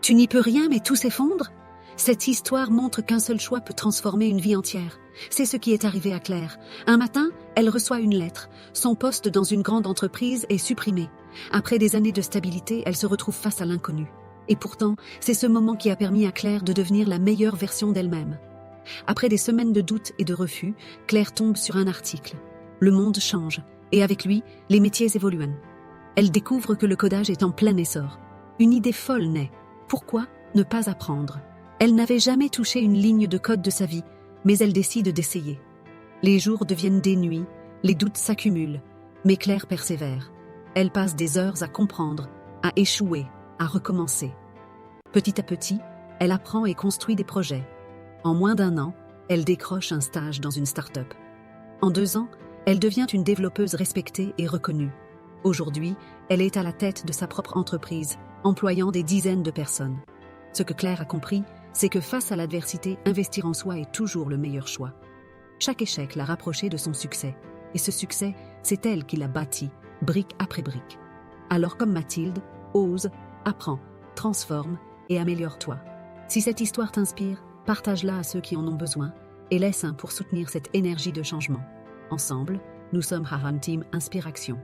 Tu n'y peux rien mais tout s'effondre? Cette histoire montre qu'un seul choix peut transformer une vie entière. C'est ce qui est arrivé à Claire. Un matin, elle reçoit une lettre. Son poste dans une grande entreprise est supprimé. Après des années de stabilité, elle se retrouve face à l'inconnu. Et pourtant, c'est ce moment qui a permis à Claire de devenir la meilleure version d'elle-même. Après des semaines de doutes et de refus, Claire tombe sur un article. Le monde change, et avec lui, les métiers évoluent. Elle découvre que le codage est en plein essor. Une idée folle naît. Pourquoi ne pas apprendre? Elle n'avait jamais touché une ligne de code de sa vie, mais elle décide d'essayer. Les jours deviennent des nuits, les doutes s'accumulent, mais Claire persévère. Elle passe des heures à comprendre, à échouer, à recommencer. Petit à petit, elle apprend et construit des projets. En moins d'1 an, elle décroche un stage dans une start-up. En 2 ans, elle devient une développeuse respectée et reconnue. Aujourd'hui, elle est à la tête de sa propre entreprise, employant des dizaines de personnes. Ce que Claire a compris, c'est que face à l'adversité, investir en soi est toujours le meilleur choix. Chaque échec l'a rapprochée de son succès. Et ce succès, c'est elle qui l'a bâti, brique après brique. Alors comme Mathilde, ose, apprends, transforme et améliore-toi. Si cette histoire t'inspire, partage-la à ceux qui en ont besoin et laisse un pour soutenir cette énergie de changement. Ensemble, nous sommes Haran Team Inspiration.